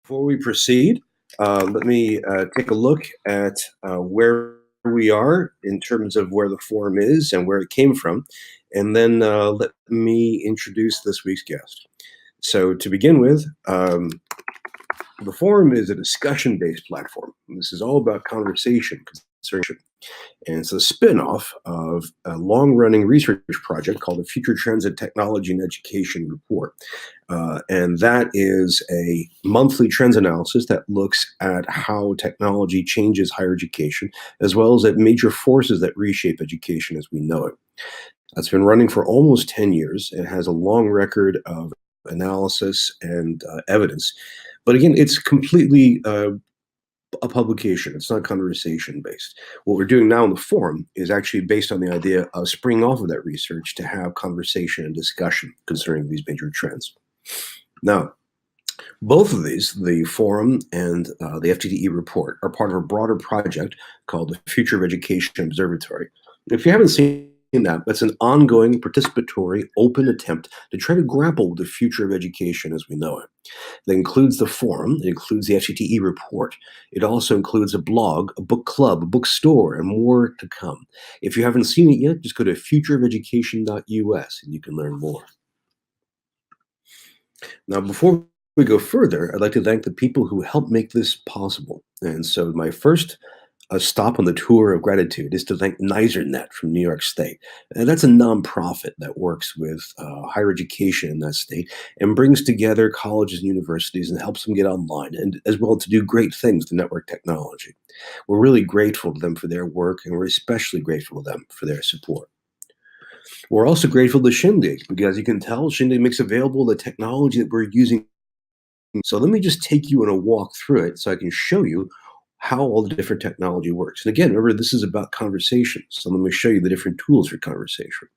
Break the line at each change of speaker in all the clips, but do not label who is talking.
Before we proceed, let me take a look at where we are in terms of where the forum is and where it came from, and then let me introduce this week's guest. So, to begin with, the forum is a discussion-based platform. This is all about conversation, concerning, and it's a spin-off of a long-running research project called the Future Trends in Technology and Education Report. And that is a monthly trends analysis that looks at how technology changes higher education, as well as at major forces that reshape education as we know it. That's been running for almost 10 years. It has a long record of analysis and evidence. But again, it's completely a publication. It's not conversation based. What we're doing now in the forum is actually based on the idea of springing off of that research to have conversation and discussion concerning these major trends. Now, both of these, the forum and the FTTE report, are part of a broader project called the Future of Education Conservatory. If you haven't seen that, that's an ongoing, participatory, open attempt to try to grapple with the future of education as we know it. That includes the forum, it includes the FTTE report. It also includes a blog, a book club, a bookstore, and more to come. If you haven't seen it yet, just go to futureofeducation.us and you can learn more. Now, before we go further, I'd like to thank the people who helped make this possible. And so my first stop on the tour of gratitude is to thank NYSERNet from New York State. And that's a nonprofit that works with higher education in that state and brings together colleges and universities and helps them get online and as well to do great things to network technology. We're really grateful to them for their work, and we're especially grateful to them for their support. We're also grateful to Shindig because, as you can tell, Shindig makes available the technology that we're using. So let me just take you on a walk through it so I can show you how all the different technology works. And again, remember, this is about conversation. So let me show you the different tools for conversation.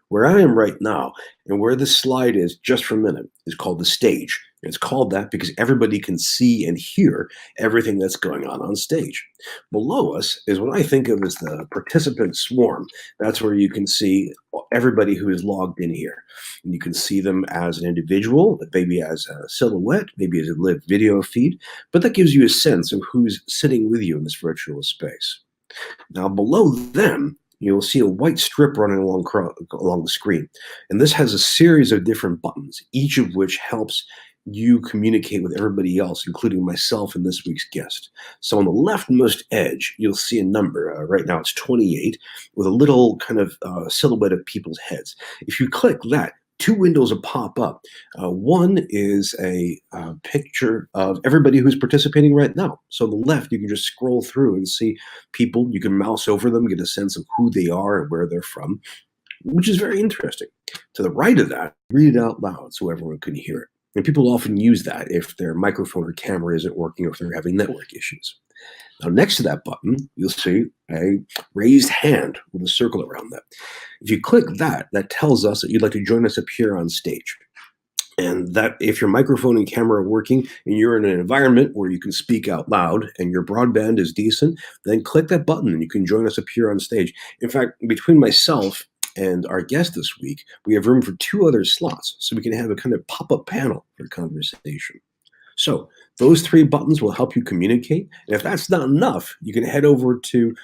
Where I am right now, and where this slide is just for a minute, is called the stage. And it's called that because everybody can see and hear everything that's going on stage. Below us is what I think of as the participant swarm. That's where you can see everybody who is logged in here. And you can see them as an individual, maybe as a silhouette, maybe as a live video feed, but that gives you a sense of who's sitting with you in this virtual space. Now, below them, you'll see a white strip running along the screen. And this has a series of different buttons, each of which helps you communicate with everybody else, including myself and this week's guest. So on the leftmost edge, you'll see a number. Right now it's 28 with a little kind of silhouette of people's heads. If you click that, two windows will pop up. One is a picture of everybody who's participating right now. So on the left, you can just scroll through and see people. You can mouse over them, get a sense of who they are and where they're from, which is very interesting. To the right of that, read it out loud so everyone can hear it. And people often use that if their microphone or camera isn't working or if they're having network issues. Now, next to that button, you'll see a raised hand with a circle around that. If you click that, that tells us that you'd like to join us up here on stage. And that if your microphone and camera are working and you're in an environment where you can speak out loud and your broadband is decent, then click that button and you can join us up here on stage. In fact, between myself and our guest this week, we have room for two other slots, so we can have a kind of pop-up panel for conversation. So those three buttons will help you communicate. And if that's not enough, you can head over to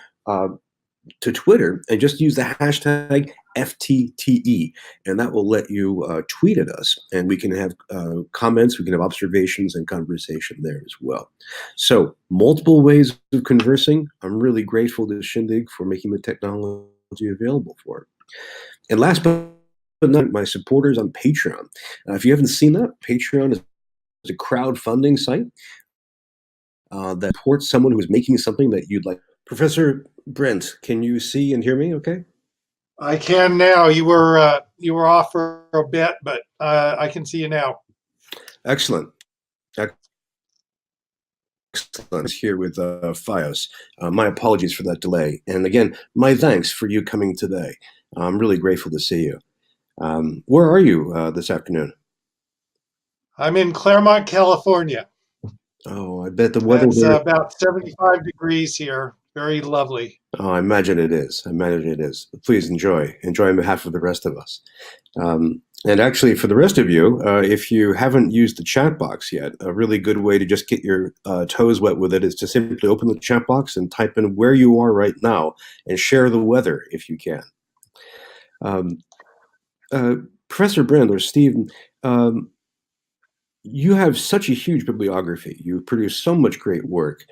Twitter and just use the hashtag FTTE, and that will let you tweet at us, and we can have comments, we can have observations and conversation there as well. So multiple ways of conversing. I'm really grateful to Shindig for making the technology available for it. And last but not, my supporters on Patreon. If you haven't seen that, Patreon is a crowdfunding site that supports someone who is making something that you'd like. Professor Brint, can you see and hear me okay?
I can now. You were off for a bit, but I can see you now.
Excellent. Excellent. Here with Fios. My apologies for that delay. And again, my thanks for you coming today. I'm really grateful to see you. Where are you this afternoon?
I'm in Claremont, California.
Oh, I bet the weather
It's
there...
about 75 degrees here. very lovely.
Oh, I imagine it is. I imagine it is. Please enjoy. Enjoy on behalf of the rest of us. And actually, for the rest of you, if you haven't used the chat box yet, a really good way to just get your toes wet with it is to simply open the chat box and type in where you are right now and share the weather if you can. Um, Professor Brint or Steve, um, you have such a huge bibliography. You've produced so much great work.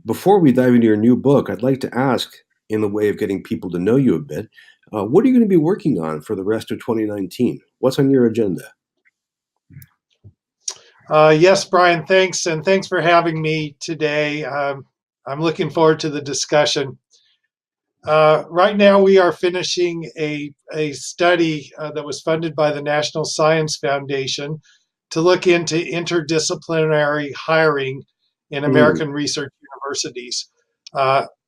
Before we dive into your new book, I'd like to ask, in the way of getting people to know you a bit, what are you going to be working on for the rest of 2019? What's on your agenda?
Yes, Brian, thanks. And thanks for having me today. I'm looking forward to the discussion. Right now, we are finishing a study that was funded by the National Science Foundation to look into interdisciplinary hiring in
Mm,
American research universities,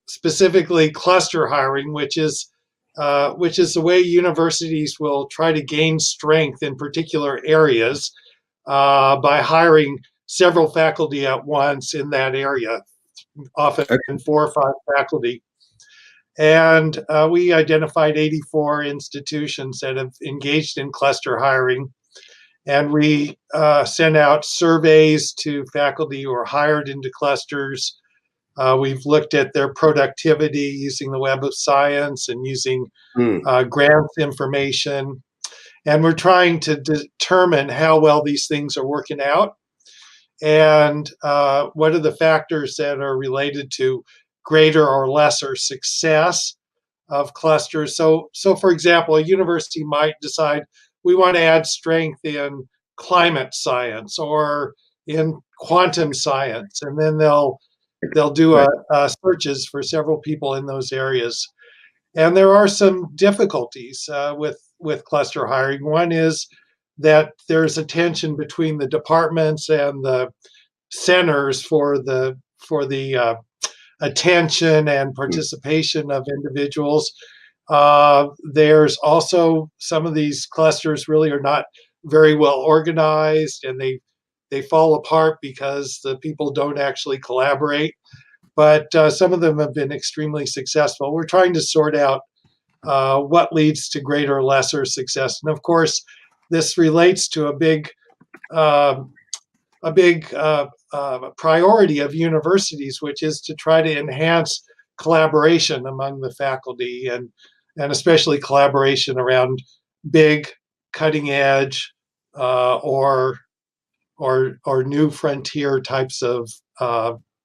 specifically cluster hiring, which is the way universities will try to gain strength in particular areas by hiring several faculty at once in that area, often
okay.
4 or 5 faculty. And we identified 84 institutions that have engaged in cluster hiring. And we sent out surveys to faculty who are hired into clusters. We've looked at their productivity using the Web of Science and using
Mm,
grants information. And we're trying to determine how well these things are working out and what are the factors that are related to greater or lesser success of clusters. So for example, a university might decide we want to add strength in climate science or in quantum science, and then they'll do
right.
searches for several people in those areas. And there are some difficulties with cluster hiring. One is that there's a tension between the departments and the centers for the attention and
Mm,
participation of individuals. There's also some of these clusters really are not very well organized, and they fall apart because the people don't actually collaborate. But some of them have been extremely successful. We're trying to sort out what leads to greater or lesser success, and of course, this relates to um a big priority of universities, which is to try to enhance collaboration among the faculty and especially collaboration around big, cutting edge, or new frontier types of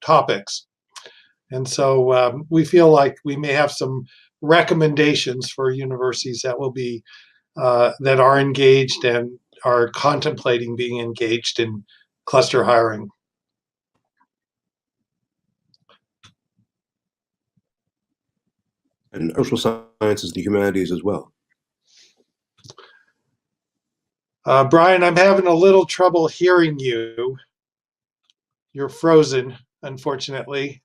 topics. And so we feel like we may have some recommendations for universities that will be that are engaged and are contemplating being engaged in cluster hiring.
and social sciences, the humanities as well.
Brian, I'm having a little trouble hearing you. You're frozen, unfortunately.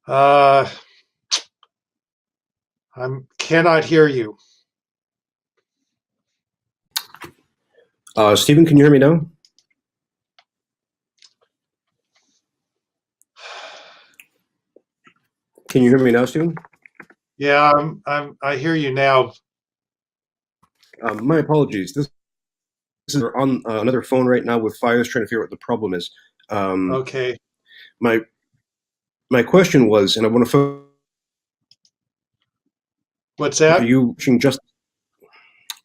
Uh, I cannot hear you.
Stephen, can you hear me now? Can you hear me now, Stephen?
Yeah, I hear you now.
My apologies. This is on another phone right now with Fios trying to figure out what the problem is. Um,
Okay.
my my question was, and I want to
What's
are
that?
you just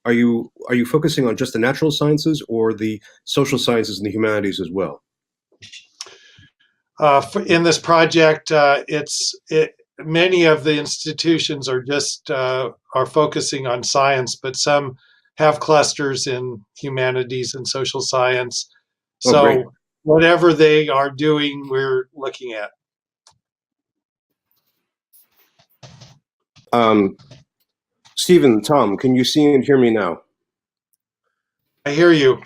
are you focusing on just the natural sciences or the social sciences and the humanities as well?
In this project, many of the institutions are focusing on science, but some have clusters in humanities and social science.
Oh, great.
So whatever they are doing, we're looking at.
Um, Stephen, Tom, can you see and hear me now?
I hear you.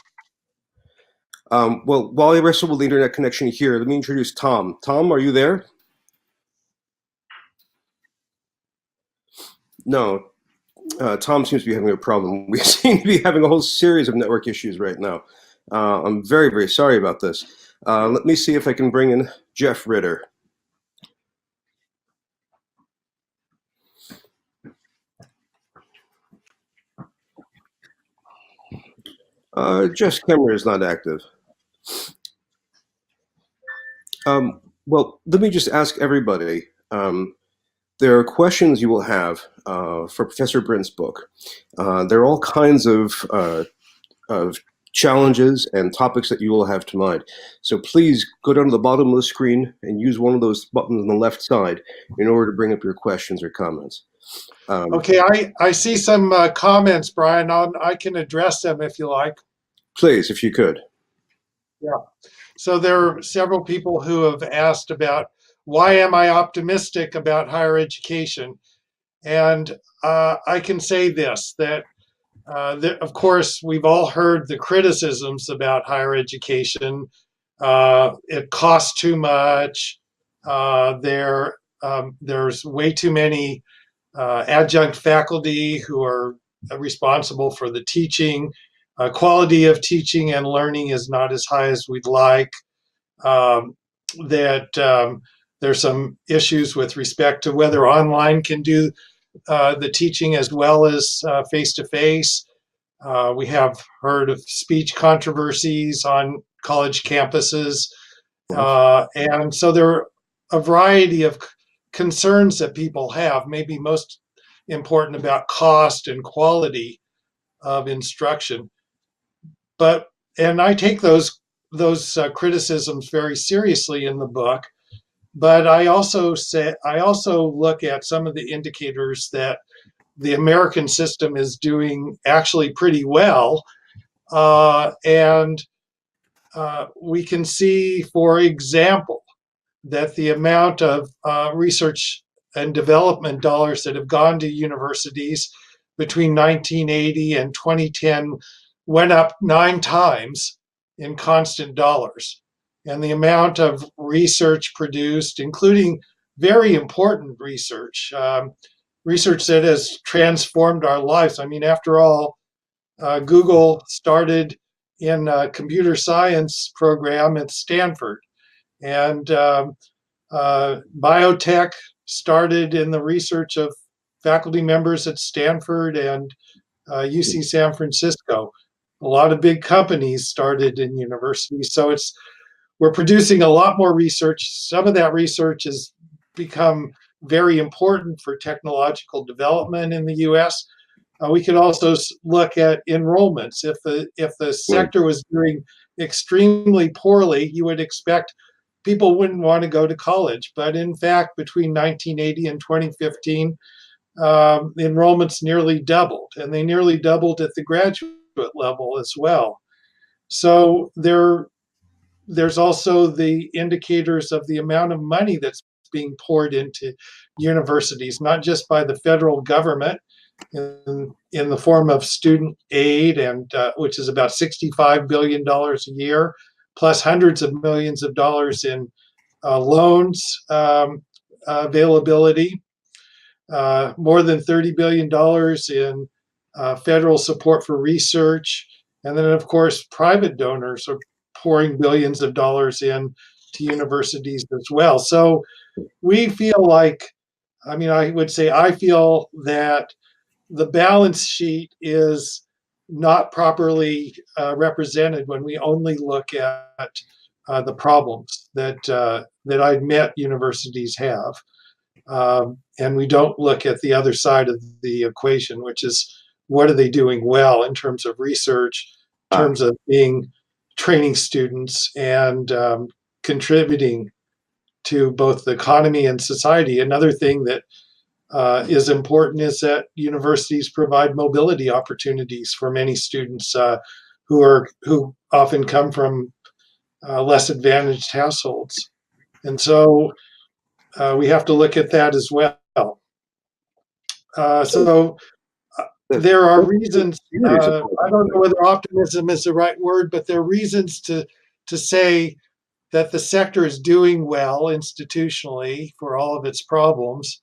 Well, while I wrestle with the internet connection here, let me introduce Tom. Tom, are you there? No. Tom seems to be having a problem. We seem to be having a whole series of network issues right now. I'm very, very sorry about this. Let me see if I can bring in Jeff Ritter. Jeff's camera is not active. Well, let me just ask everybody. There are questions you will have for Professor Brint's book. There are all kinds of challenges and topics that you will have to mind. So please go down to the bottom of the screen and use one of those buttons on the left side in order to bring up your questions or comments.
Okay, I see some comments, Brian. I can address them if you like.
Please, if you could.
Yeah. So there are several people who have asked about why am I optimistic about higher education? And I can say this, that of course, we've all heard the criticisms about higher education. It costs too much. There's way too many adjunct faculty who are responsible for the teaching. Quality of teaching and learning is not as high as we'd like. Um, that there's some issues with respect to whether online can do the teaching as well as face to face. We have heard of speech controversies on college campuses. And so there are a variety of concerns that people have, maybe most important about cost and quality of instruction. But, and I take those criticisms very seriously in the book. But I also look at some of the indicators that the American system is doing actually pretty well. And we can see, for example, that the amount of research and development dollars that have gone to universities between 1980 and 2010 went up 9 times in constant dollars. And the amount of research produced, including very important research, research that has transformed our lives. I mean, after all, Google started in a computer science program at Stanford, and biotech started in the research of faculty members at Stanford and UC San Francisco. A lot of big companies started in universities, so we're producing a lot more research. Some of that research has become very important for technological development in the U.S. We could also look at enrollments. If the sector was doing extremely poorly, you would expect people wouldn't want to go to college. But in fact, between 1980 and 2015, the enrollments nearly doubled, and they nearly doubled at the graduate level as well. So there's also the indicators of the amount of money that's being poured into universities, not just by the federal government in the form of student aid, and which is about $65 billion a year, plus hundreds of millions of dollars in loans availability, more than $30 billion in federal support for research. And then, of course, private donors are pouring billions of dollars in to universities as well. So we feel like, I mean, I feel that the balance sheet is not properly represented when we only look at the problems that I admit universities have, and we don't look at the other side of the equation, which is what are they doing well in terms of research, in terms of training students and contributing to both the economy and society. Another thing that is important is that universities provide mobility opportunities for many students who often come from less advantaged households, and so we have to look at that as well. So there are reasons. I don't know whether optimism is the right word, but there are reasons to say that the sector is doing well institutionally for all of its problems.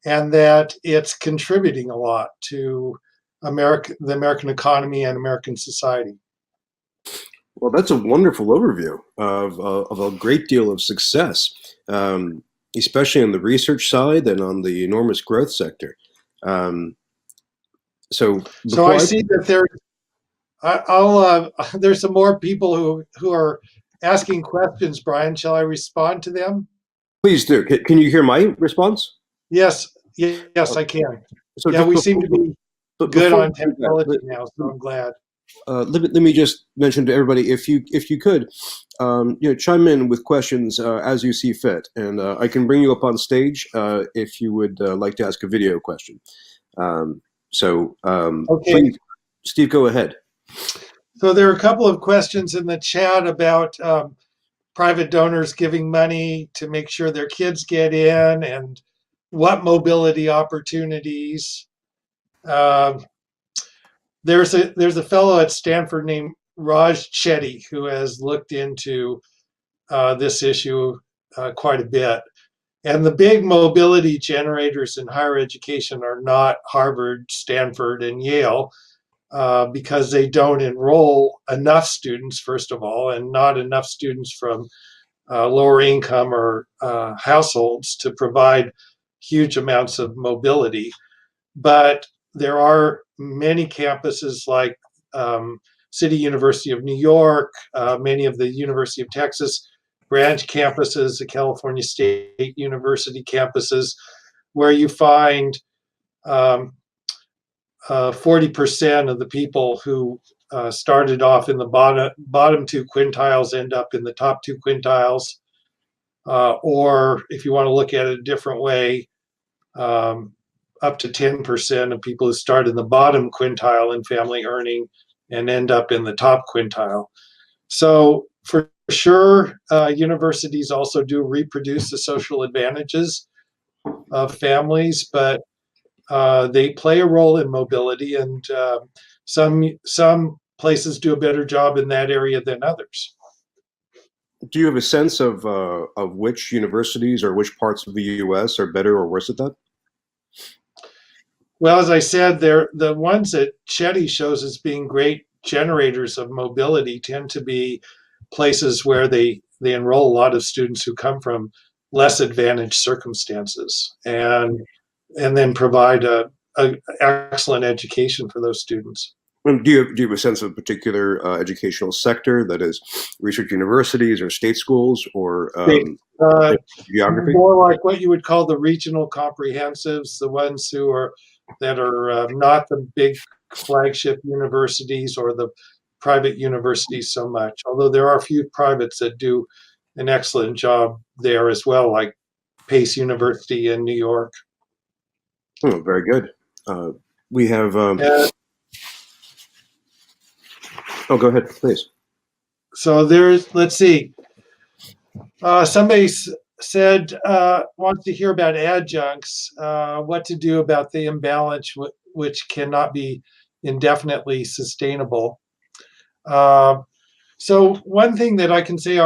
and that it's contributing a lot to the American economy and American society.
Well, that's a wonderful overview of a great deal of success, um, especially on the research side and on the enormous growth sector. Um, so
So I
before I
see that I'll there's some more people who are asking questions. Brian, shall I respond to them?
please do, can you hear my response?
Yes, yes, I can.
So
Yeah,
just
we seem to be
but
good
before
on
you do
technology
that,
now, so I'm glad.
let me just mention to everybody, if you could, chime in with questions as you see fit, and I can bring you up on stage if you would like to ask a video question. Um,
Okay,
please, Steve, go ahead.
so there are a couple of questions in the chat about private donors giving money to make sure their kids get in and what mobility opportunities. Um, there's a fellow at Stanford named Raj Chetty who has looked into this issue quite a bit. And the big mobility generators in higher education are not Harvard, Stanford, and Yale, because they don't enroll enough students, first of all, and not enough students from lower income or households to provide huge amounts of mobility. But there are many campuses like City University of New York, many of the University of Texas branch campuses, the California State University campuses, where you find 40% of the people who started off in the bottom two quintiles end up in the top two quintiles. Or if you want to look at it a different way, um, up to 10% of people who start in the bottom quintile in family earning and end up in the top quintile. So for sure, universities also do reproduce the social advantages of families, but they play a role in mobility, and some places do a better job in that area than others.
Do you have a sense of which universities or which parts of the U.S. are better or worse at that?
Well, as I said, they're the ones that Chetty shows as being great generators of mobility tend to be places where they enroll a lot of students who come from less advantaged circumstances, and then provide a excellent education for those students.
And do you have a sense of a particular educational sector, that is, research universities or state schools or
They, uh,
geography?
More like what you would call the regional comprehensives, the ones who are that are not the big flagship universities or the private universities so much. Although there are a few privates that do an excellent job there as well, like Pace University in New York.
Oh, very good. We have.
And
Oh, go ahead, please.
so there's, let's see, somebody said wants to hear about adjuncts, what to do about the imbalance, which cannot be indefinitely sustainable. Uh, so one thing that I can say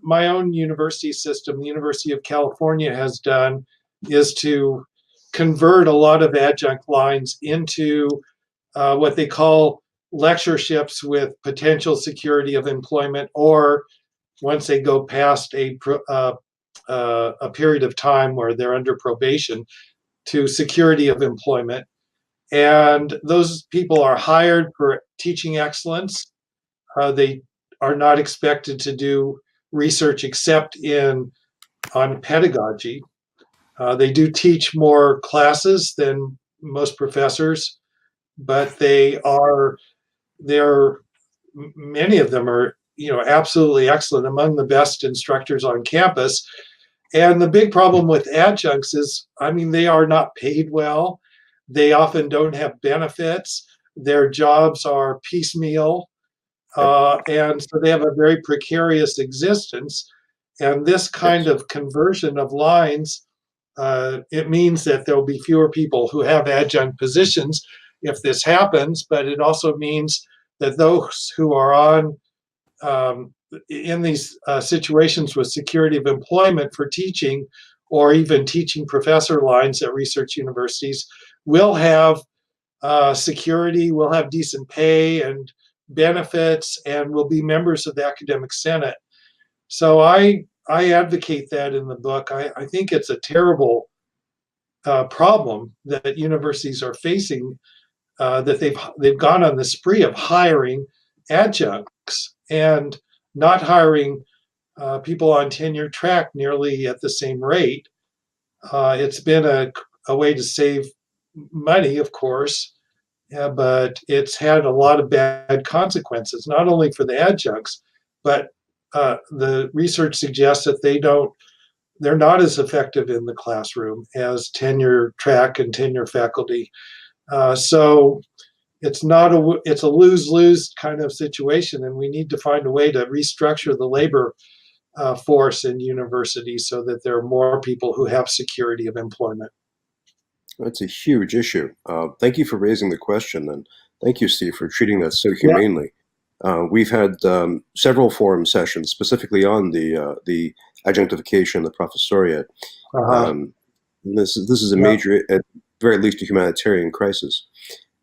my own university system, the University of California, has done is to convert a lot of adjunct lines into what they call lectureships with potential security of employment, or once they go past a period of time where they're under probation, to security of employment. And those people are hired for teaching excellence. They are not expected to do research except on pedagogy. They do teach more classes than most professors, but they're many of them are absolutely excellent, among the best instructors on campus. And the big problem with adjuncts is, I mean, they are not paid well. They often don't have benefits. Their jobs are piecemeal. And so they have a very precarious existence. And this kind
Yes.
of conversion of lines, it means that there will be fewer people who have adjunct positions if this happens, but it also means that those who are um, in these situations with security of employment for teaching or even teaching professor lines at research universities will have security, will have decent pay and benefits, and will be members of the academic senate. So I advocate that in the book. I think it's a terrible problem that universities are facing, that they've gone on the spree of hiring adjuncts and not hiring people on tenure track nearly at the same rate. It's been a way to save money, of course, but it's had a lot of bad consequences, not only for the adjuncts, but the research suggests that they're not as effective in the classroom as tenure track and tenure faculty. So it's a lose-lose kind of situation, and we need to find a way to restructure the labor force in universities so that there are more people who have security of employment.
That's a huge issue. Thank you for raising the question, and thank you, Steve, for treating that so
Yeah.
humanely. We've had several forum sessions specifically on the adjunctification, the professoriate.
Uh-huh.
This is a
Yeah.
major, at very least, a humanitarian crisis.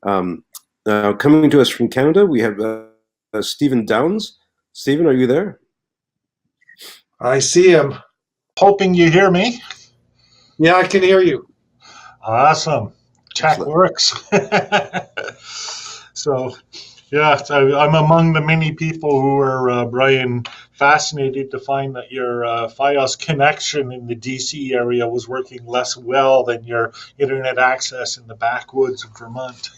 Now, coming to us from Canada, we have Stephen Downs. Stephen, are you there?
I see him.
Hoping you hear me.
Yeah, I can hear you.
Awesome. Tech
Excellent.
works. So, yeah, I'm among the many people who are, Brian, fascinated to find that your Fios connection in the DC area was working less well than your internet access in the backwoods of Vermont.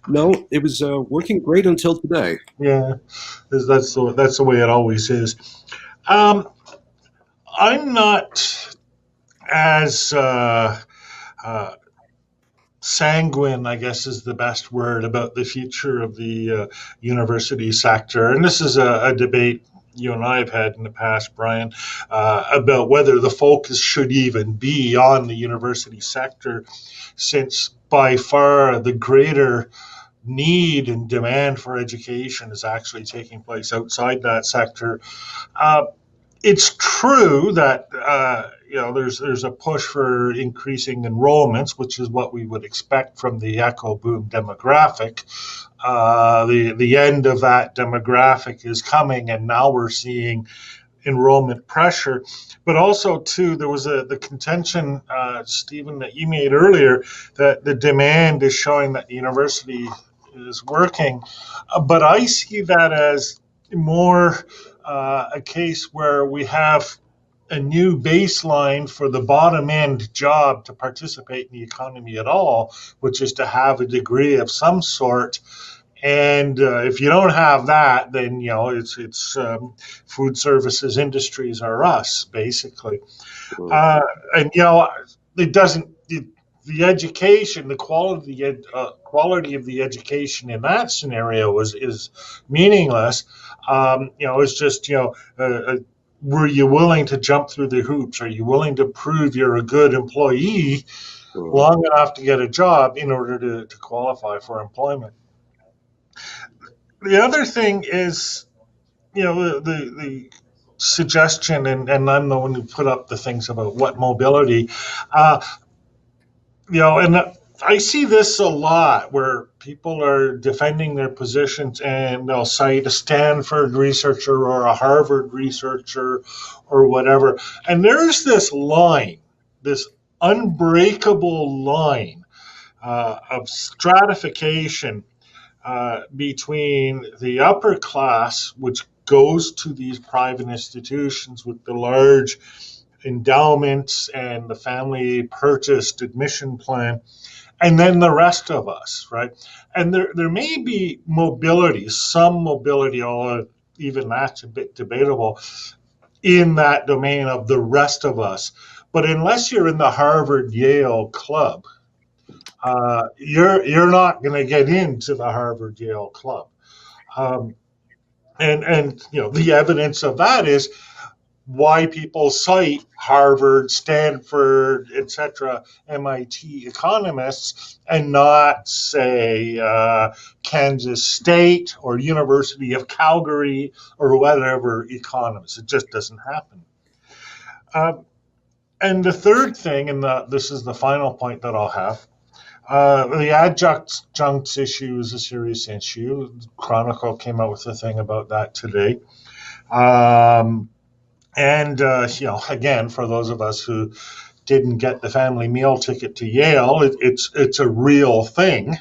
No, it was working great until today.
Yeah, that's the way it always is. I'm not as sanguine, I guess, is the best word about the future of the university sector. And this is a debate you and I have had in the past, Brian, about whether the focus should even be on the university sector, since by far the greater need and demand for education is actually taking place outside that sector. It's true that there's a push for increasing enrollments, which is what we would expect from the echo boom demographic. The end of that demographic is coming, and now we're seeing enrollment pressure. But also, too, there was the contention, Stephen, that you made earlier, that the demand is showing that the university is working. But I see that as more a case where we have a new baseline for the bottom end job to participate in the economy at all, which is to have a degree of some sort. And if you don't have that, then it's food services industries are us, basically. And it doesn't. The education, the quality of the education in that scenario is meaningless. It's just were you willing to jump through the hoops? Are you willing to prove you're a good employee long enough to get a job in order to qualify for employment? The other thing is, the suggestion, and I'm the one who put up the things about what mobility, and I see this a lot where people are defending their positions and they'll cite a Stanford researcher or a Harvard researcher or whatever. And there's this line, this unbreakable line of stratification between the upper class, which goes to these private institutions with the large endowments and the family purchased admission plan, and then the rest of us, right? And there may be mobility, some mobility, although even that's a bit debatable, in that domain of the rest of us. But unless you're in the Harvard Yale club, you're not going to get into the Harvard Yale club. And the evidence of that is why people cite Harvard, Stanford, etc., MIT economists, and not, say, Kansas State or University of Calgary or whatever economists. It just doesn't happen. And the third thing, and this is the final point that I'll have, the adjuncts issue is a serious issue. Chronicle came out with a thing about that today. And again, for those of us who didn't get the family meal ticket to Yale, it's a real thing.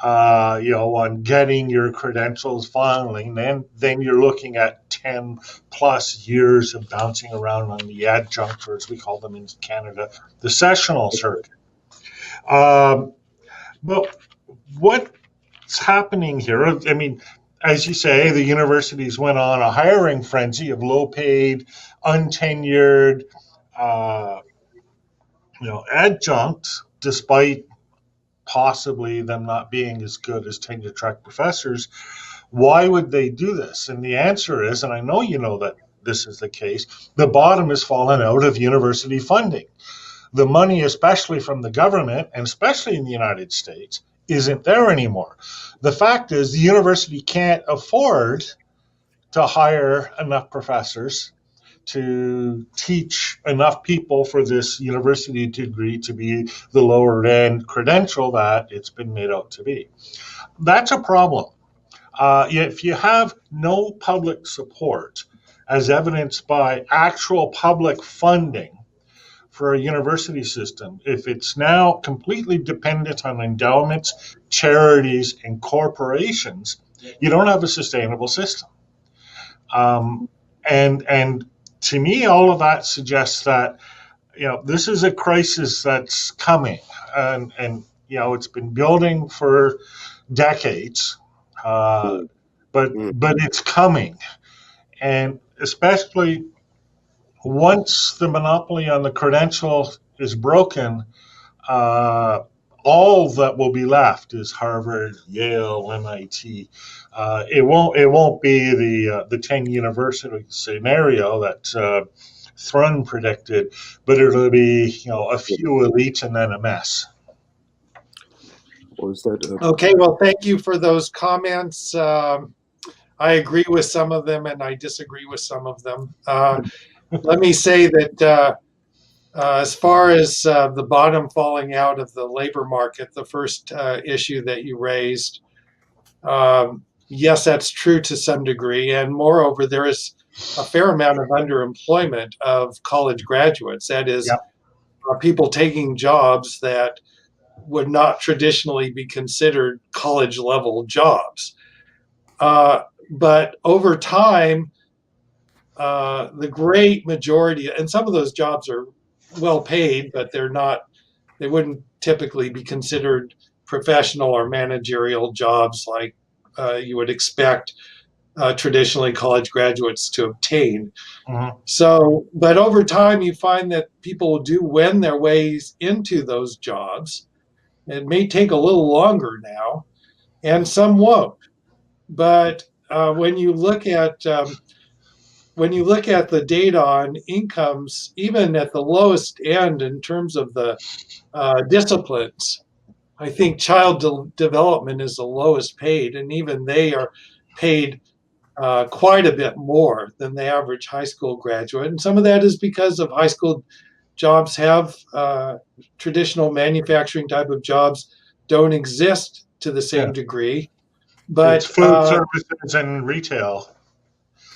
On getting your credentials finally, then you're looking at 10 plus years of bouncing around on the adjunct, or as we call them in Canada, the sessional circuit. But what's happening here? I mean, as you say, the universities went on a hiring frenzy of low-paid, untenured, adjuncts, despite possibly them not being as good as tenure-track professors. Why would they do this? And the answer is, and I know you know that this is the case, the bottom has fallen out of university funding. The money, especially from the government, and especially in the United States, isn't there anymore. The fact is the university can't afford to hire enough professors to teach enough people for this university degree to be the lower end credential that it's been made out to be. That's a problem. If you have no public support, as evidenced by actual public funding for a university system, if it's now completely dependent on endowments, charities, and corporations, you don't have a sustainable system. And to me, all of that suggests that this is a crisis that's coming, and it's been building for decades, but it's coming, and especially once the monopoly on the credential is broken, all that will be left is Harvard, Yale, MIT. It won't be the 10 university scenario that Thrun predicted, but it'll be a few elite and then a mess.
Was that
Okay, well, thank you for those comments. I agree with some of them and I disagree with some of them. Let me say that as far as the bottom falling out of the labor market, the first issue that you raised, yes, that's true to some degree. And moreover, there is a fair amount of underemployment of college graduates. That is, people taking jobs that would not traditionally be considered college level jobs. But over time, the great majority, and some of those jobs are well paid, but they wouldn't typically be considered professional or managerial jobs like you would expect traditionally college graduates to obtain. So, but over time you find that people do wend their ways into those jobs. It may take a little longer now, and some won't. But when you look at the data on incomes, even at the lowest end in terms of the disciplines, I think child development is the lowest paid, and even they are paid quite a bit more than the average high school graduate. And some of that is because of high school jobs have traditional manufacturing type of jobs don't exist to the same degree. But
it's food services and retail.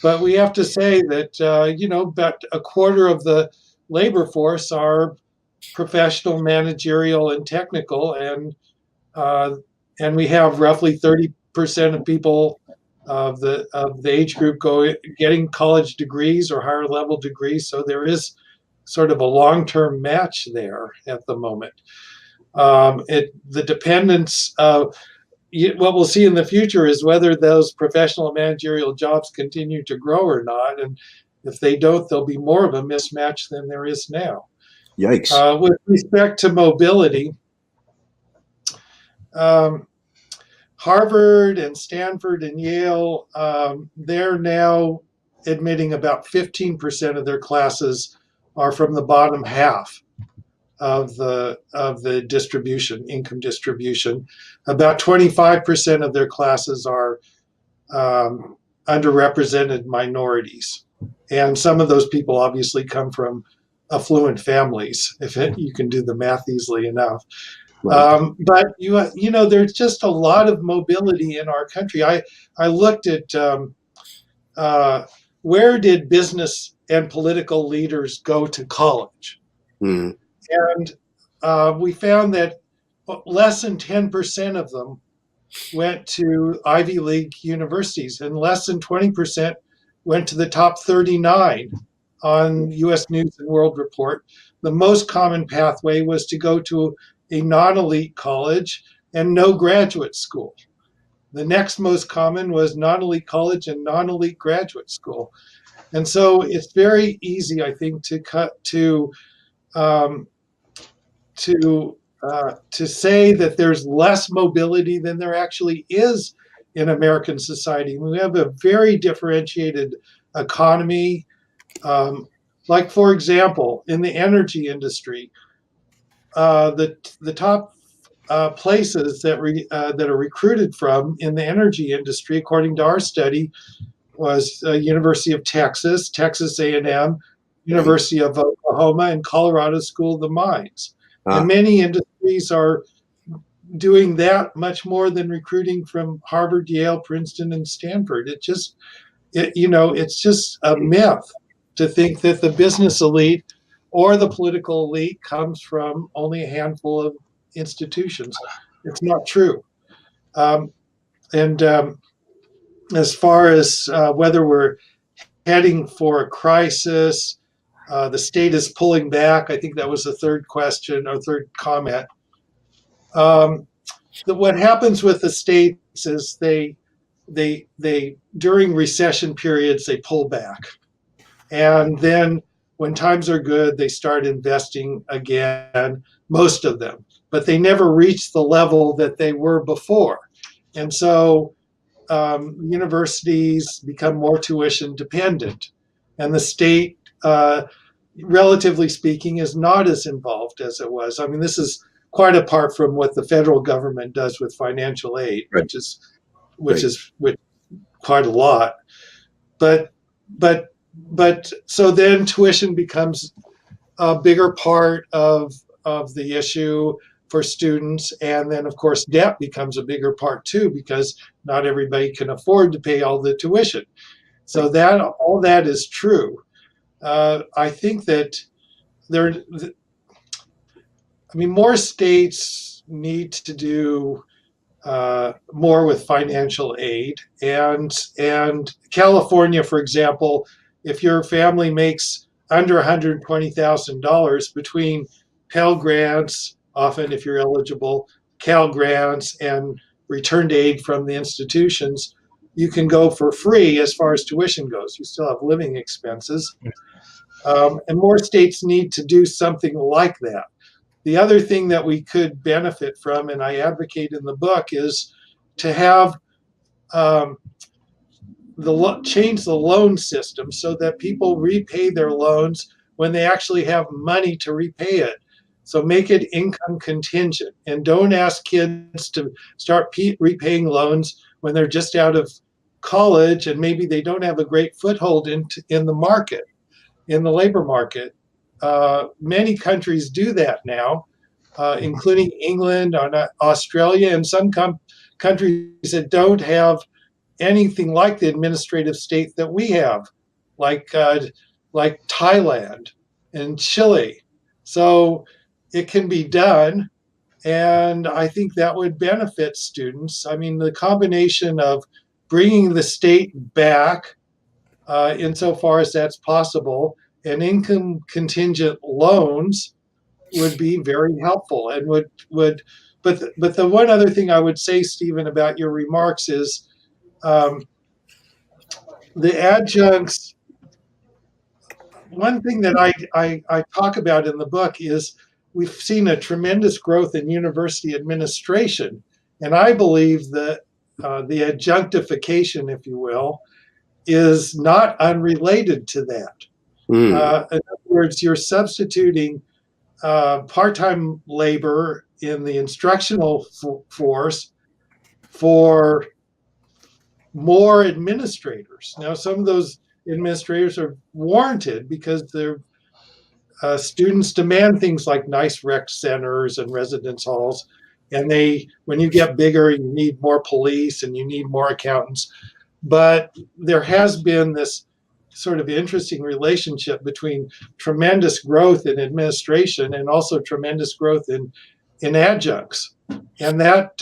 But we have to say that about a quarter of the labor force are professional, managerial, and technical, and we have roughly 30% of people of the age group getting college degrees or higher level degrees. So there is sort of a long-term match there at the moment. The dependence of what we'll see in the future is whether those professional and managerial jobs continue to grow or not. And if they don't, there'll be more of a mismatch than there is now.
Yikes.
With respect to mobility, Harvard and Stanford and Yale, they're now admitting about 15% of their classes are from the bottom half of the distribution, income distribution. About 25% of their classes are underrepresented minorities. And some of those people obviously come from affluent families, you can do the math easily enough.
Right.
But there's just a lot of mobility in our country. I looked at uh, where did business and political leaders go to college,
Mm.
and we found that less than 10% of them went to Ivy League universities, and less than 20% went to the top 39 on US News and World Report. The most common pathway was to go to a non elite college and no graduate school. The next most common was non elite college and non elite graduate school. And so it's very easy, I think, to cut um, to say that there's less mobility than there actually is in American society. We have a very differentiated economy. Um, like, for example, in the energy industry, the top places that are recruited from in the energy industry, according to our study, was University of Texas, Texas A&M,
Okay.
University of Oklahoma, and Colorado School of the Mines. And
Ah,
many industries are doing that much more than recruiting from Harvard, Yale, Princeton, and Stanford. It's just a myth to think that the business elite or the political elite comes from only a handful of institutions. It's not true. Um, and As far as whether we're heading for a crisis, the state is pulling back. I think that was the third question or third comment. Um, what happens with the states is they during recession periods they pull back, and then when times are good they start investing again. Most of them, but they never reach the level that they were before, and so universities become more tuition dependent, and the state, relatively speaking, is not as involved as it was. I mean, this is quite apart from what the federal government does with financial aid,
right. Right.
which quite a lot. But but so then tuition becomes a bigger part of the issue for students, and then of course debt becomes a bigger part too, because not everybody can afford to pay all the tuition. So
Right.
that all that is true. I think that there, I mean, more states need to do more with financial aid, and California, for example, if your family makes under $120,000 between Pell Grants, often if you're eligible, Cal Grants, and return to aid from the institutions, you can go for free as far as tuition goes. You still have living expenses, and more states need to do something like that. The other thing that we could benefit from, and I advocate in the book, is to have um, change the loan system so that people repay their loans when they actually have money to repay it. So make it income contingent, and don't ask kids to start repaying loans when they're just out of college and maybe they don't have a great foothold in the market, in the labor market. Many countries do that now, including England, Australia, and some countries that don't have anything like the administrative state that we have, like like Thailand and Chile. So it can be done, and I think that would benefit students. I mean, the combination of bringing the state back, insofar as that's possible, and income contingent loans would be very helpful, and would but the one other thing I would say, Stephen, about your remarks is, um, the adjuncts. One thing that I talk about in the book is we've seen a tremendous growth in university administration, and I believe that the adjunctification, if you will, is not unrelated to that.
Mm.
In other words, you're substituting part-time labor in the instructional force for more administrators. Now, some of those administrators are warranted because they're students demand things like nice rec centers and residence halls. And when you get bigger, you need more police and you need more accountants. But there has been this sort of interesting relationship between tremendous growth in administration and also tremendous growth in adjuncts. And that,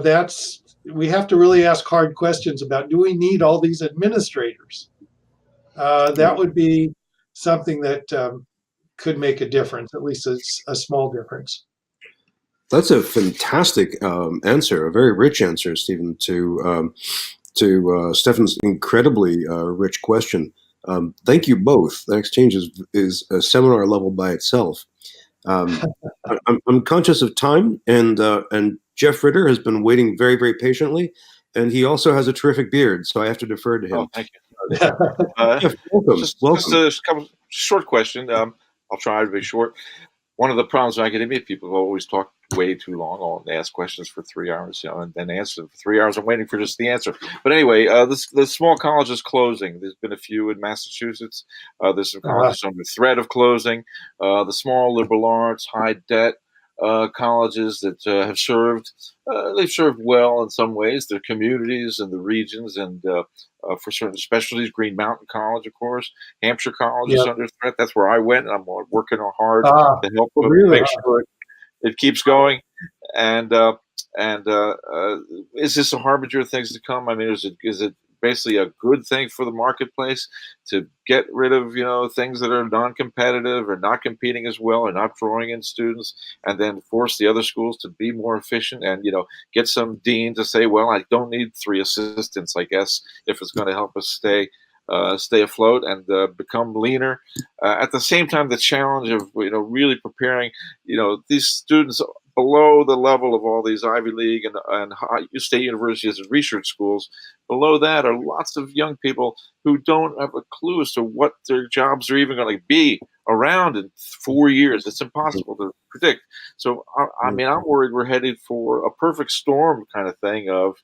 that's, we have to really ask hard questions about, do we need all these administrators? That would be something that could make a difference, at least a small difference.
That's a fantastic answer, a very rich answer, Stephen, to Stefan's incredibly rich question. Thank you both. That exchange is a seminar level by itself. I'm conscious of time, and Jeff Ritter has been waiting very, very patiently, and he also has a terrific beard, so I have to defer to him.
Oh, thank you.
Jeff, welcome.
Just a couple short question. I'll try to be short. One of the problems with academia, people always talk way too long. I'll ask questions for 3 hours, and then answer them for 3 hours. I'm waiting for just the answer. But anyway, the small college is closing. There's been a few in Massachusetts. There's some colleges under threat of closing. The small liberal arts, high debt colleges that have served, they've served well in some ways, their communities and the regions, and for certain specialties. Green Mountain College, of course. Hampshire College is under threat. That's where I went, and I'm working hard to help make sure it keeps going. And is this a harbinger of things to come? I mean, is it basically a good thing for the marketplace to get rid of things that are non-competitive or not competing as well or not drawing in students, and then force the other schools to be more efficient, and get some dean to say, well, I don't need 3 assistants, I guess, if it's going to help us stay afloat and become leaner. At the same time, the challenge of really preparing these students below the level of all these Ivy League and state universities and research schools. Below that are lots of young people who don't have a clue as to what their jobs are even going to be around in 4 years. It's impossible to predict. So, I mean, I'm worried we're headed for a perfect storm kind of thing of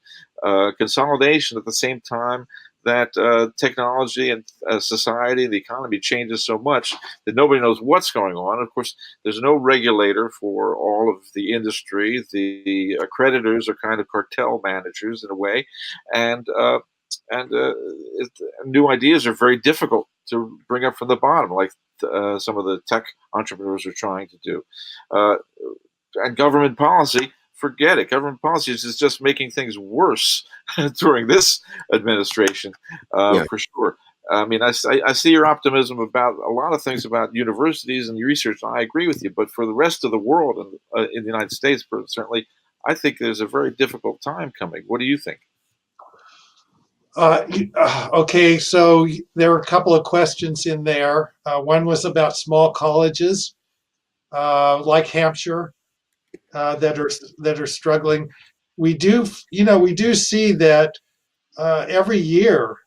consolidation at the same time that technology and society, the economy changes so much that nobody knows what's going on. Of course, there's no regulator for all of the industry. The accreditors are kind of cartel managers in a way, and new ideas are very difficult to bring up from the bottom, like some of the tech entrepreneurs are trying to do. And government policy, forget it. Government policy is just making things worse during this administration, for sure. I mean, I see your optimism about a lot of things about universities and research, and I agree with you. But for the rest of the world and in the United States, certainly, I think there's a very difficult time coming. What do you think?
Okay, so there were a couple of questions in there. One was about small colleges like Hampshire that are struggling. We do see that every year,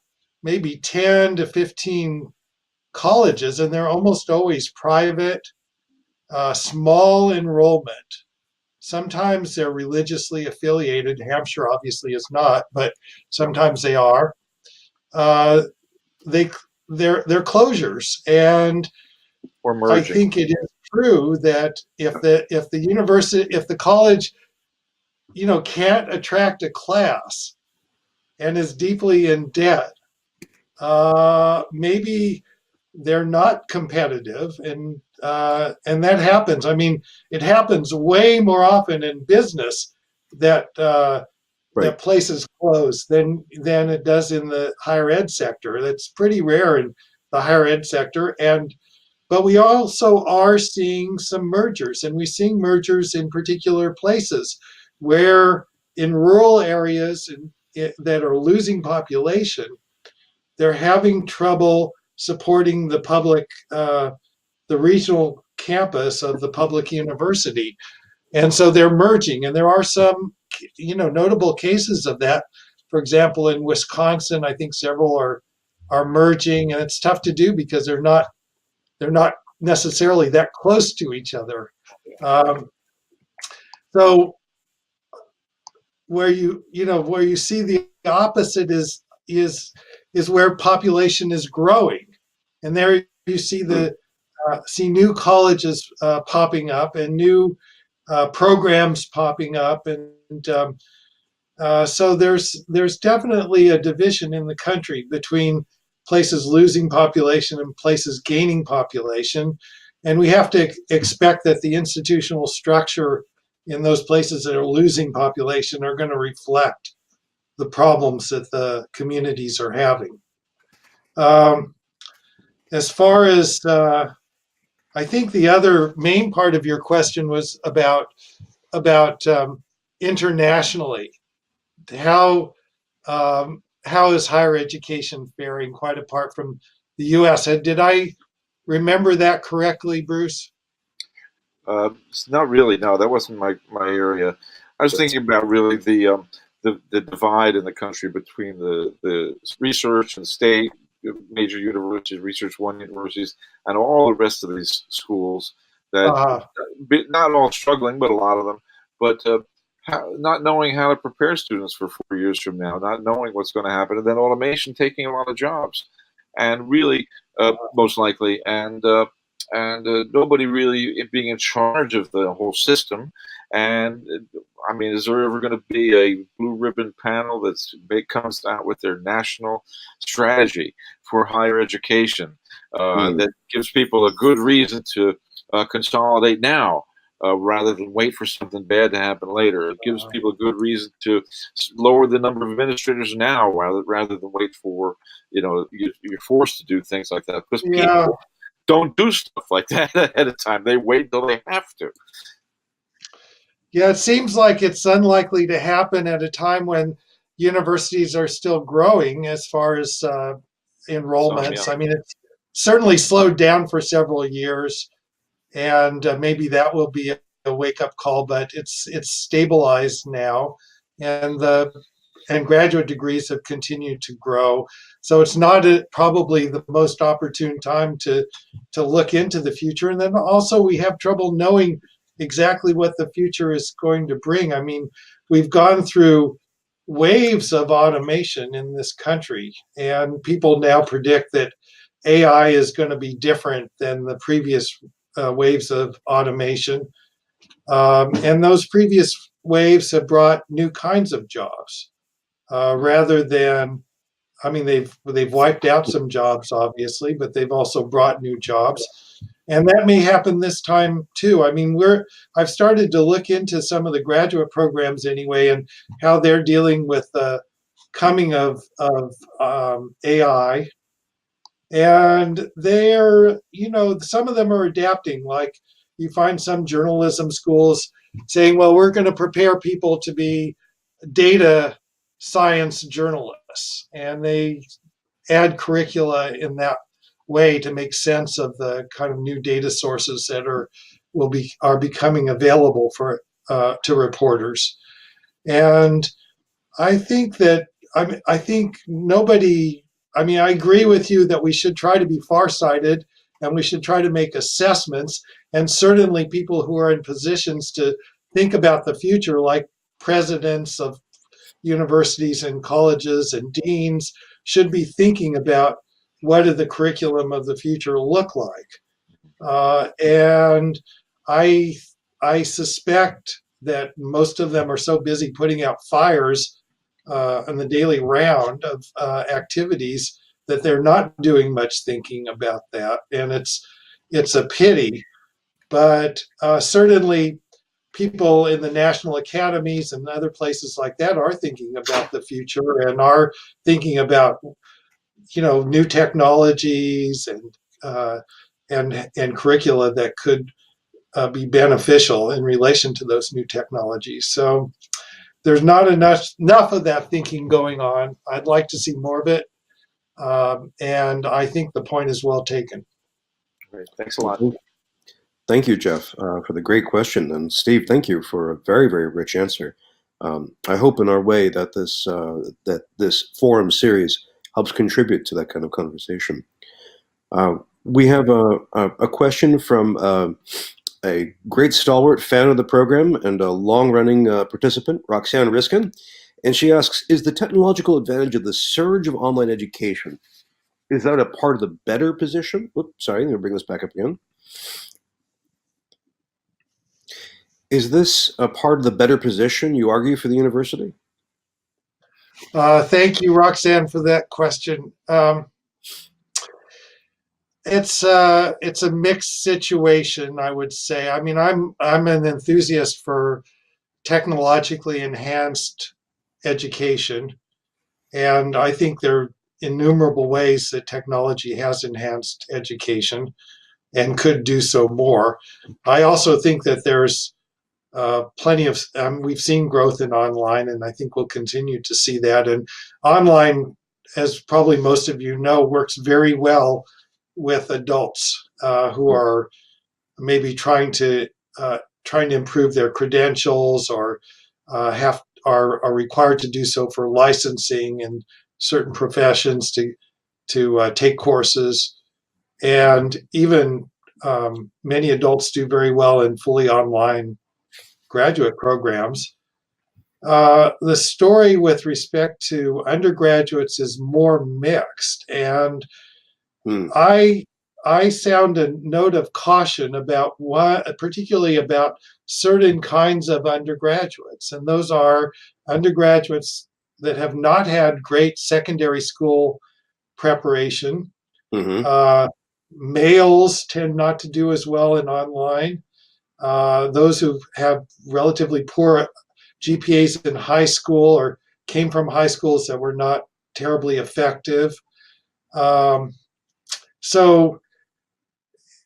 maybe 10 to 15 colleges, and they're almost always private, small enrollment. Sometimes they're religiously affiliated. Hampshire obviously is not, but sometimes they are. They're closures, and
Or merging.
I think it is true that if the college, can't attract a class and is deeply in debt, maybe they're not competitive, and that happens. I mean, it happens way more often in business that that places close than it does in the higher ed sector. That's pretty rare in the higher ed sector, but we also are seeing some mergers, and we're seeing mergers in particular places where in rural areas that are losing population, they're having trouble supporting the public, the regional campus of the public university. And so they're merging, and there are some, notable cases of that. For example, in Wisconsin, I think several are merging, and it's tough to do because they're not necessarily that close to each other. So where you see the opposite is where population is growing, and there you see new colleges popping up and new programs popping up, and so there's definitely a division in the country between places losing population and places gaining population, and we have to expect that the institutional structure in those places that are losing population are going to reflect the problems that the communities are having. Um, as far as I think the other main part of your question was about internationally. How is higher education faring, quite apart from the U.S.? Did I remember that correctly, Bruce?
Not really. No, that wasn't my area. I was thinking about really the divide in the country between the research and state major universities, research one universities, and all the rest of these schools that
Uh,
not all struggling, but a lot of them, but not knowing how to prepare students for 4 years from now, not knowing what's going to happen, and then automation taking a lot of jobs, and really most likely, and nobody really being in charge of the whole system. And I mean, is there ever going to be a blue ribbon panel comes out with their national strategy for higher education that gives people a good reason to consolidate now? Rather than wait for something bad to happen later, it gives people a good reason to lower the number of administrators now, rather than wait for you're forced to do things like that because
yeah,
people don't do stuff like that ahead of time. They wait until they have to.
yeah. It seems like it's unlikely to happen at a time when universities are still growing as far as
Some, yeah.
enrollments. I mean, it's certainly slowed down for several years, and maybe that will be a wake up call. But it's stabilized now, and graduate degrees have continued to grow. So it's not probably the most opportune time to look into the future. And then also we have trouble knowing exactly what the future is going to bring. I mean, we've gone through waves of automation in this country, and people now predict that AI is going to be different than the previous waves of automation. And those previous waves have brought new kinds of jobs rather than, I mean, they've wiped out some jobs, obviously, but they've also brought new jobs, and that may happen this time too. I mean, I've started to look into some of the graduate programs anyway, and how they're dealing with the coming of AI, and some of them are adapting. Like you find some journalism schools saying, "Well, we're going to prepare people to be data science journalists," and they add curricula in that way to make sense of the kind of new data sources that are becoming available for to reporters. And I think that I think nobody. I mean, I agree with you that we should try to be farsighted and we should try to make assessments. And certainly, people who are in positions to think about the future, like presidents of universities and colleges and deans, should be thinking about what do the curriculum of the future look like. And I I suspect that most of them are so busy putting out fires on the daily round of activities that they're not doing much thinking about that, and it's a pity. But certainly, people in the national academies and other places like that are thinking about the future and are thinking about new technologies and curricula that could be beneficial in relation to those new technologies. So there's not enough of that thinking going on. I'd like to see more of it, and I think the point is well taken.
Great. Thanks a lot.
Thank you, Jeff, for the great question. And Steve, thank you for a very, very rich answer. I hope in our way that this forum series helps contribute to that kind of conversation. We have a question from a great stalwart fan of the program and a long-running participant, Roxanne Riskin. And she asks, is the technological advantage of the surge of online education Is that a part of the better position? Oops, sorry, I'm going to bring this back up again. Is this a part of the better position you argue for the university?
Thank you, Roxanne, for that question. It's a mixed situation, I would say. I mean, I'm an enthusiast for technologically enhanced education, and I think there are innumerable ways that technology has enhanced education and could do so more. I also think that there's plenty of, we've seen growth in online, and I think we'll continue to see that. And online, as probably most of you know, works very well with adults who are maybe trying to improve their credentials, or are required to do so for licensing in certain professions to take courses, and even many adults do very well in fully online graduate programs. The story with respect to undergraduates is more mixed, and
Hmm.
I sound a note of caution about particularly about certain kinds of undergraduates, and those are undergraduates that have not had great secondary school preparation.
Mm-hmm.
Uh, Males tend not to do as well in online. Those who have relatively poor GPAs in high school or came from high schools that were not terribly effective. Um, so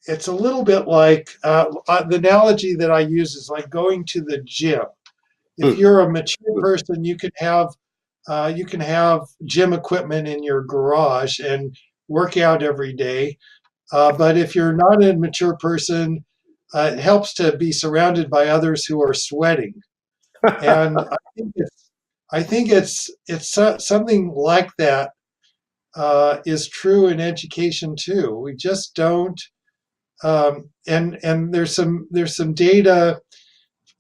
it's a little bit like the analogy that I use is like going to the gym. If
Hmm.
you're a mature person, you can have gym equipment in your garage and work out every day. But if you're not a mature person, it helps to be surrounded by others who are sweating. And I think something like that is true in education too. We just don't. And there's some data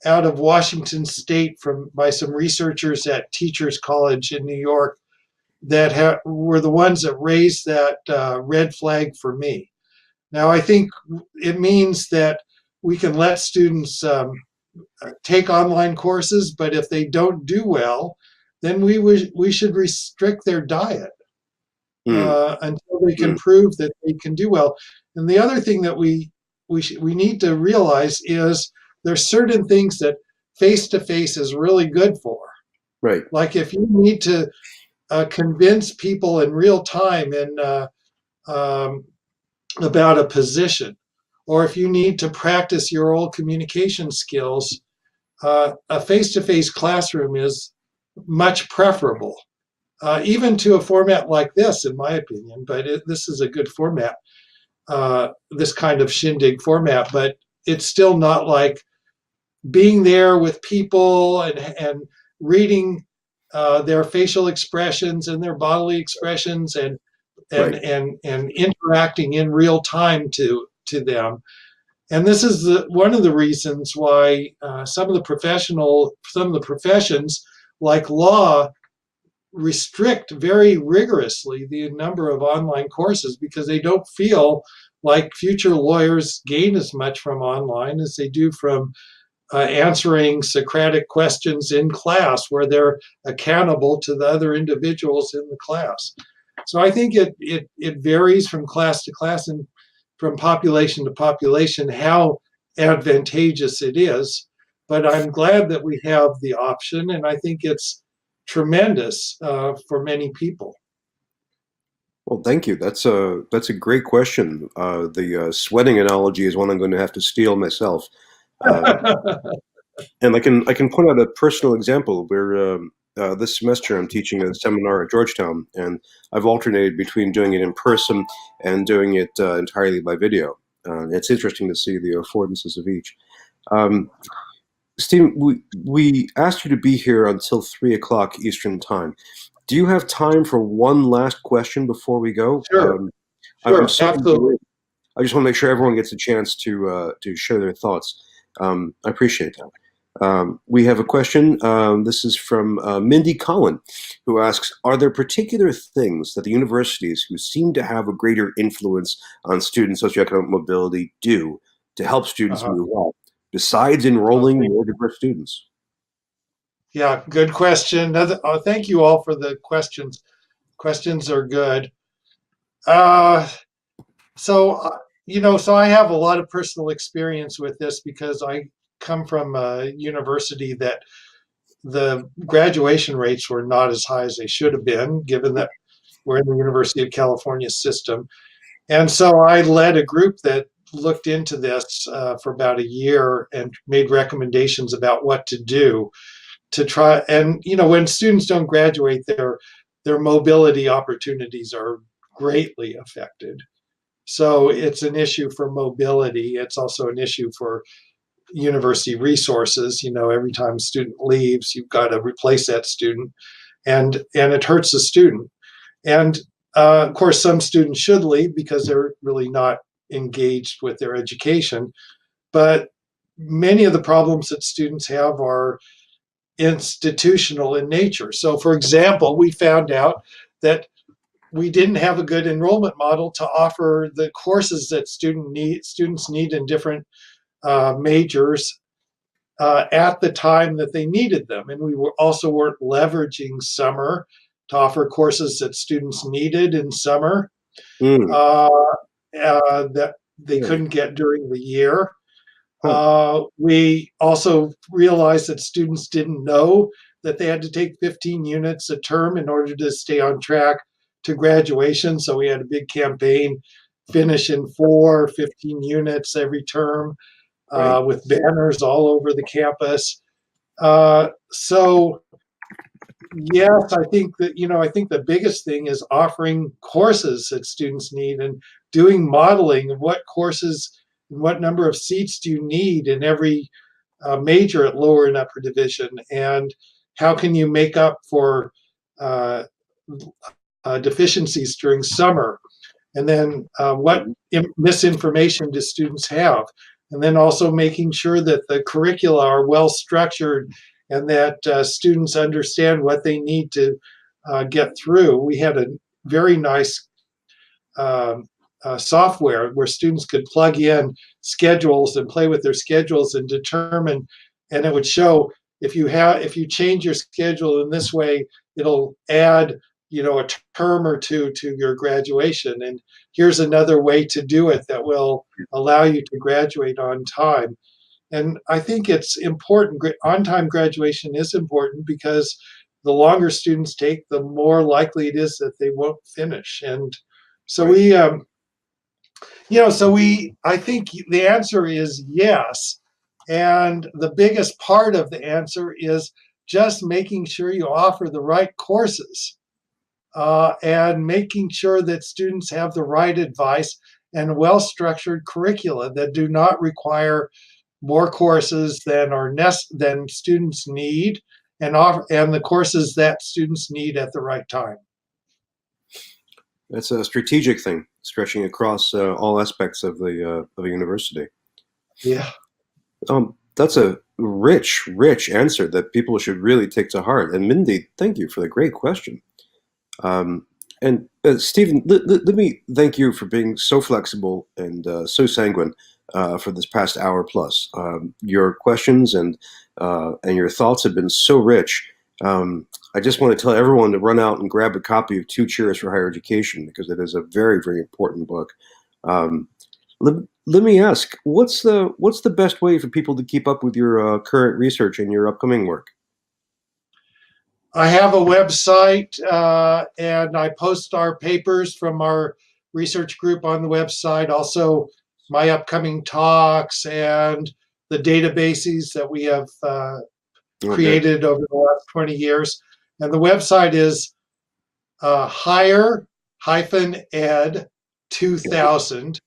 out of Washington State by some researchers at Teachers College in New York that were the ones that raised that red flag for me. Now, I think it means that we can let students take online courses, but if they don't do well, then we should restrict their diet
Hmm.
until they can
Hmm.
prove that they can do well. And the other thing that we need to realize is there's certain things that face to face is really good for.
Right.
Like if you need to convince people in real time um, about a position, or if you need to practice your old communication skills, a face-to-face classroom is much preferable, even to a format like this, in my opinion. But this is a good format, this kind of shindig format. But it's still not like being there with people and reading their facial expressions and their bodily expressions
Right.
and interacting in real time to them. And this is one of the reasons why some of the professions like law restrict very rigorously the number of online courses, because they don't feel like future lawyers gain as much from online as they do from answering Socratic questions in class, where they're accountable to the other individuals in the class. So I think it varies from class to class and from population to population how advantageous it is. But I'm glad that we have the option, and I think it's tremendous for many people.
Well, thank you. That's a great question. The sweating analogy is one I'm going to have to steal myself. Um, and I can point out a personal example where this semester I'm teaching a seminar at Georgetown, and I've alternated between doing it in person and doing it entirely by video. It's interesting to see the affordances of each. Um, Steve, we asked you to be here until 3 o'clock Eastern time. Do you have time for one last question before we go?
Sure,
I'm
sure,
sorry to be
absolutely.
late. I just want to make sure everyone gets a chance to share their thoughts. I appreciate that. We have a question. This is from Mindy Collin, who asks, are there particular things that the universities who seem to have a greater influence on student socioeconomic mobility do to help students
Uh-huh.
move on, besides enrolling
Okay.
more diverse students?
Yeah, good question. Thank you all for the questions. Questions are good. Uh, so, so I have a lot of personal experience with this because I come from a university that the graduation rates were not as high as they should have been, given that we're in the University of California system. And so I led a group that looked into this for about a year and made recommendations about what to do to try. And when students don't graduate, their mobility opportunities are greatly affected. So it's an issue for mobility. It's also an issue for university resources. Every time a student leaves, you've got to replace that student, and it hurts the student. And of course, some students should leave because they're really not engaged with their education. But many of the problems that students have are institutional in nature. So, for example, we found out that we didn't have a good enrollment model to offer the courses that students need in different majors at the time that they needed them. And we also weren't leveraging summer to offer courses that students needed in summer
Mm,
uh, that they
really?
couldn't get during the year.
Huh.
We also realized that students didn't know that they had to take 15 units a term in order to stay on track to graduation. So we had a big campaign, finish in 15 units every term,
Right.
with banners all over the campus. So yes, I think the biggest thing is offering courses that students need and doing modeling of what courses and what number of seats do you need in every major at lower and upper division, and how can you make up for uh, deficiencies during summer, and then what
Mhm.
misinformation do students have, and then also making sure that the curricula are well structured and that students understand what they need to get through. We had a very nice um, software where students could plug in schedules and play with their schedules and determine, and it would show if you change your schedule in this way, it'll add a term or two to your graduation, and here's another way to do it that will allow you to graduate on time. And I think it's important. On time graduation is important because the longer students take, the more likely it is that they won't finish. And so
Right.
I think the answer is yes. And the biggest part of the answer is just making sure you offer the right courses and making sure that students have the right advice and well structured curricula that do not require more courses than students need, and the courses that students need at the right time.
That's a strategic thing, stretching across all aspects of a university.
Yeah.
That's a rich, rich answer that people should really take to heart. And Mindy, thank you for the great question. Um, and Stephen, let me thank you for being so flexible and so sanguine for this past hour plus. Your questions and your thoughts have been so rich. I just want to tell everyone to run out and grab a copy of Two Cheers for Higher Education because it is a very, very important book. Um, let me ask, what's the best way for people to keep up with your current research and your upcoming work?
I have a website, and I post our papers from our research group on the website. Also, my upcoming talks and the databases that we have
Oh, good.
created over the last 20 years. And the website is higher-ed 2000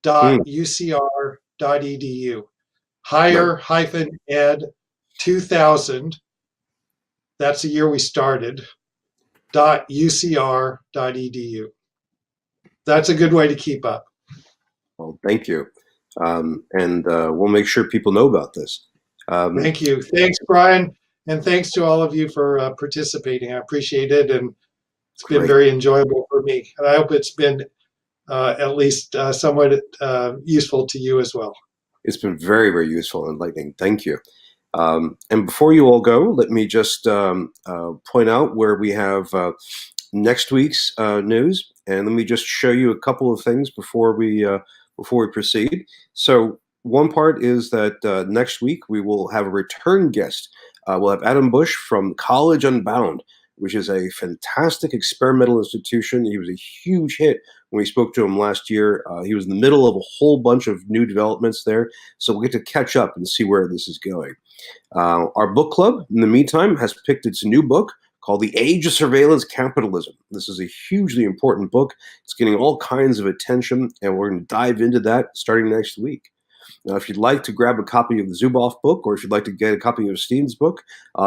Hmm.
ucr.edu.
Right.
Higher-ed 2000, that's the year we started, .ucr.edu. That's a good way to keep up.
Well, thank you. And we'll make sure people know about this. Um,
Thank you. Thanks, Brian. And thanks to all of you for participating. I appreciate it. And it's been
Great.
very enjoyable for me. And I hope it's been at least somewhat useful to you as well.
It's been very, very useful and enlightening. Thank you. And before you all go, let me just point out where we have next week's news, and let me just show you a couple of things before we proceed. So one part is that next week we will have a return guest. We'll have Adam Bush from College Unbound, which is a fantastic experimental institution. He was a huge hit when we spoke to him last year. He was in the middle of a whole bunch of new developments there, so we'll get to catch up and see where this is going. Our book club, in the meantime, has picked its new book called The Age of Surveillance Capitalism. This is a hugely important book. It's getting all kinds of attention, and we're going to dive into that starting next week. Now, if you'd like to grab a copy of the Zuboff book, or if you'd like to get a copy of Steve's book,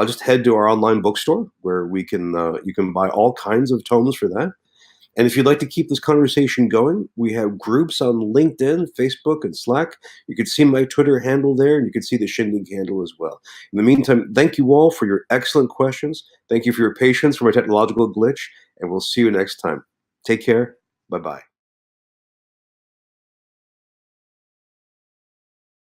just head to our online bookstore where you can buy all kinds of tomes for that. And if you'd like to keep this conversation going, we have groups on LinkedIn, Facebook, and Slack. You can see my Twitter handle there, and you can see the Shindig handle as well. In the meantime, thank you all for your excellent questions. Thank you for your patience for my technological glitch, and we'll see you next time. Take care. Bye-bye.